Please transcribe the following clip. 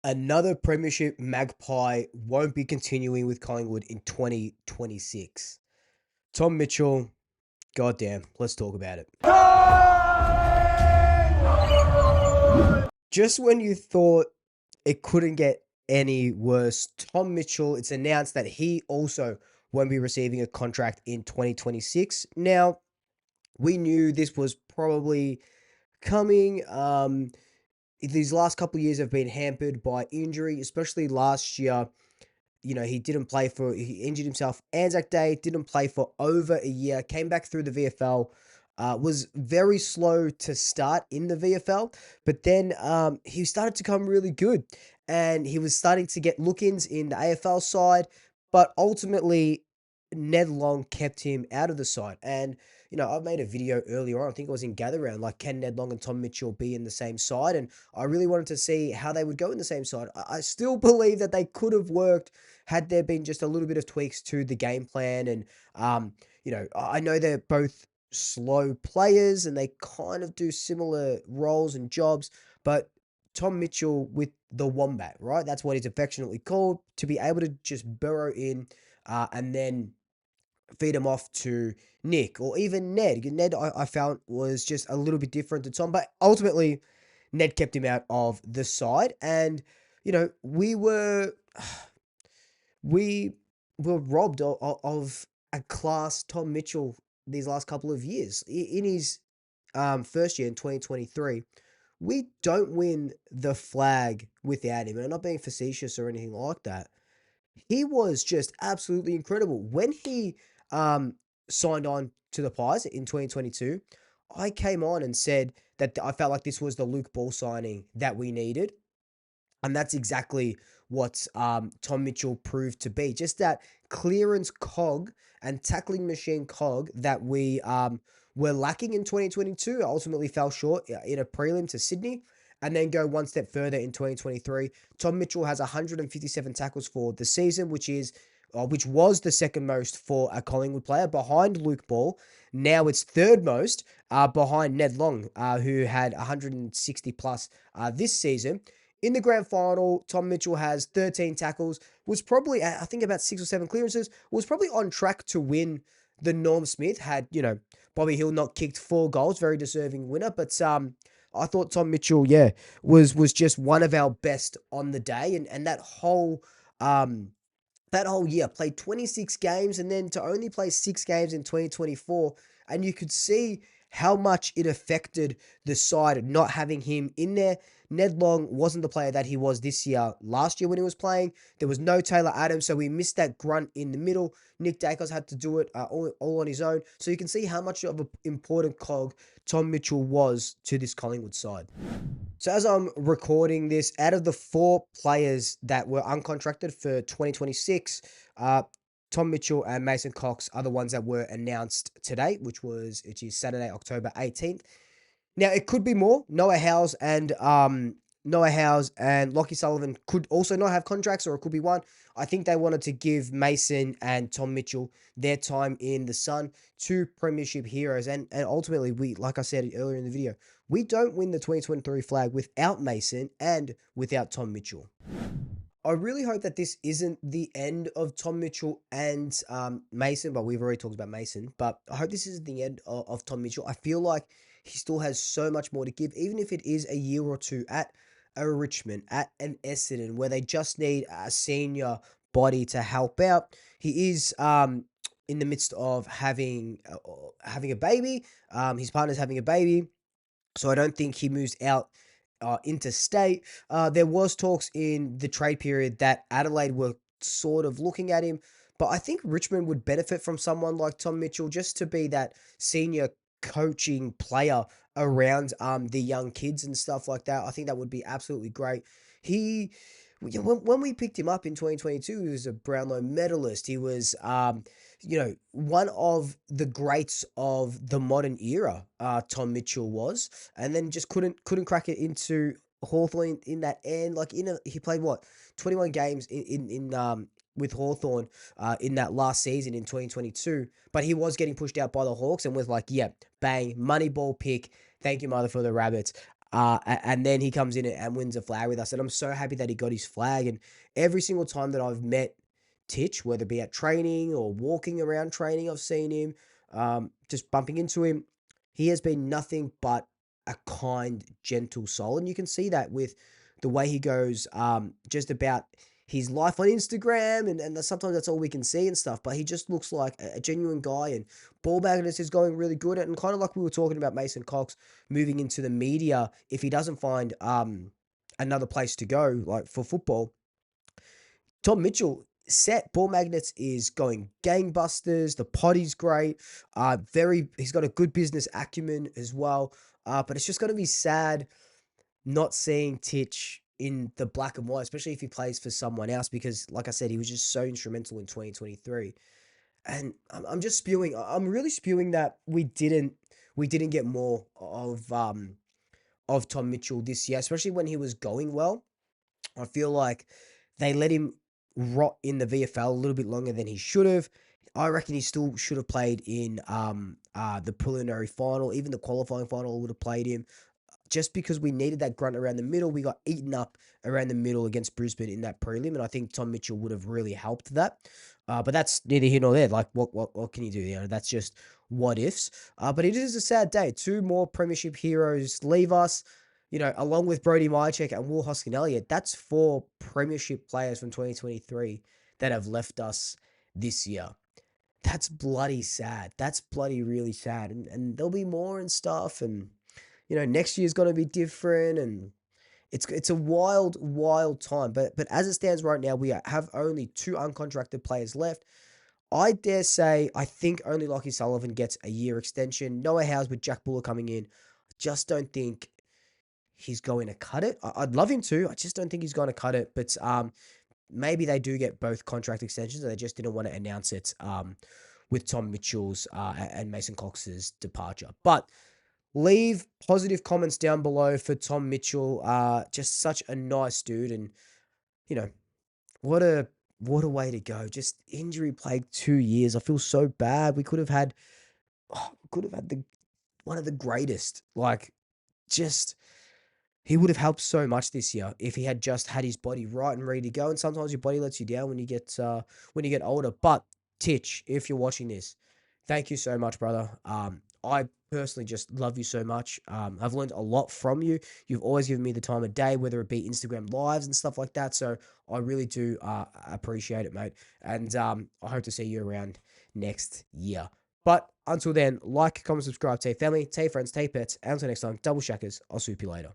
Another Premiership Magpie won't be continuing with Collingwood in 2026. Tom Mitchell, goddamn, let's talk about it. Just when you thought it couldn't get any worse, Tom Mitchell, it's announced that he also won't be receiving a contract in 2026. Now, we knew this was probably coming. These last couple of years have been hampered by injury, especially last year. He injured himself Anzac Day, didn't play for over a year, came back through the VFL, was very slow to start in the VFL, but then he started to come really good and he was starting to get look-ins in the AFL side, but ultimately Ned Long kept him out of the side. And, I've made a video earlier on, I think it was in Gather Round, like, can Ned Long and Tom Mitchell be in the same side? And I really wanted to see how they would go in the same side. I still believe that they could have worked had there been just a little bit of tweaks to the game plan. And, I know they're both slow players and they kind of do similar roles and jobs, but Tom Mitchell with the Wombat, right? That's what he's affectionately called, to be able to just burrow in and then feed him off to Nick or even Ned. Ned, I found, was just a little bit different to Tom, but ultimately, Ned kept him out of the side. And, we were we were robbed of a class Tom Mitchell these last couple of years. In his first year in 2023, we don't win the flag without him. And I'm not being facetious or anything like that. He was just absolutely incredible. When he signed on to the Pies in 2022, I came on and said that I felt like this was the Luke Ball signing that we needed. And that's exactly what Tom Mitchell proved to be. Just that clearance cog and tackling machine cog that we were lacking in 2022. Ultimately fell short in a prelim to Sydney. And then go one step further in 2023. Tom Mitchell has 157 tackles for the season, which was the second most for a Collingwood player, behind Luke Ball. Now it's third most, behind Ned Long, who had 160 plus this season. In the grand final, Tom Mitchell has 13 tackles, was probably, I think, about 6 or 7 clearances, was probably on track to win the Norm Smith, had, Bobby Hill not kicked 4 goals, very deserving winner. But I thought Tom Mitchell, yeah, was just one of our best on the day. And that whole year, played 26 games, and then to only play 6 games in 2024. And you could see how much it affected the side not having him in there. Ned Long wasn't the player that he was this year, last year when he was playing. There was no Taylor Adams, so we missed that grunt in the middle. Nick Dacos had to do it all on his own. So you can see how much of an important cog Tom Mitchell was to this Collingwood side. So as I'm recording this, out of the 4 players that were uncontracted for 2026, Tom Mitchell and Mason Cox are the ones that were announced today, which is Saturday, October 18th. Now it could be more. Noah Howes and Lockie Sullivan could also not have contracts, or it could be one. I think they wanted to give Mason and Tom Mitchell their time in the sun, 2 Premiership heroes, and ultimately, we, like I said earlier in the video, we don't win the 2023 flag without Mason and without Tom Mitchell. I really hope that this isn't the end of Tom Mitchell and Mason, but we've already talked about Mason. But I hope this isn't the end of Tom Mitchell. I feel like he still has so much more to give, even if it is a year or two at a Richmond, at an Essendon, where they just need a senior body to help out. He is in the midst of having a baby. His partner's having a baby. So I don't think he moves out interstate. There was talks in the trade period that Adelaide were sort of looking at him, but I think Richmond would benefit from someone like Tom Mitchell, just to be that senior coaching player around the young kids and stuff like that. I think that would be absolutely great. He when we picked him up in 2022, he was a Brownlow medalist. He was one of the greats of the modern era, Tom Mitchell was, and then just couldn't crack it into Hawthorn in that end. He played what, 21 games in with Hawthorn in that last season in 2022, but he was getting pushed out by the Hawks and was like, yeah, bang, money ball pick. Thank you, mother, for the Rabbits. And then he comes in and wins a flag with us. And I'm so happy that he got his flag. And every single time that I've met Titch, whether it be at training or walking around training, I've seen him, just bumping into him. He has been nothing but a kind, gentle soul. And you can see that with the way he goes, just about his life on Instagram. And sometimes that's all we can see and stuff. But he just looks like a genuine guy. And ball magnets is going really good. And kind of like we were talking about Mason Cox moving into the media if he doesn't find another place to go, like for football. Tom Mitchell set ball magnets is going gangbusters. The potty's great. He's got a good business acumen as well. But it's just going to be sad not seeing Titch in the black and white, especially if he plays for someone else, because like I said, he was just so instrumental in 2023. And I'm just spewing. I'm really spewing that we didn't get more of Tom Mitchell this year, especially when he was going well. I feel like they let him rot in the VFL a little bit longer than he should have. I reckon he still should have played in the preliminary final, even the qualifying final would have played him just because we needed that grunt around the middle. We got eaten up around the middle against Brisbane in that prelim, and I think Tom Mitchell would have really helped that. But that's neither here nor there. Like, what can you do? That's just what ifs. But it is a sad day. Two more Premiership heroes leave us. Along with Brody Mychek and Will Hoskin Elliott, that's four Premiership players from 2023 that have left us this year. That's bloody sad. That's bloody really sad. And there'll be more and stuff. And next year's going to be different, and it's a wild, wild time. But as it stands right now, we have only two uncontracted players left. I dare say, I think only Lockie Sullivan gets a year extension. Noah Howe's with Jack Buller coming in. I just don't think he's going to cut it. I'd love him to. I just don't think he's going to cut it. But maybe they do get both contract extensions, and they just didn't want to announce it with Tom Mitchell's and Mason Cox's departure. But leave positive comments down below for Tom Mitchell. Just such a nice dude, and you know what a way to go. Just injury plagued 2 years. I feel so bad. We could have had the one of the greatest. Like, just he would have helped so much this year if he had just had his body right and ready to go. And sometimes your body lets you down when you get older. But Titch, if you're watching this, thank you so much, brother. I personally just love you so much. I've learned a lot from you. You've always given me the time of day, whether it be Instagram lives and stuff like that. So I really do appreciate it, mate. And I hope to see you around next year. But until then, like, comment, subscribe, tell your family, tell your friends, tell your pets. And until next time, double shackers. I'll swoop you later.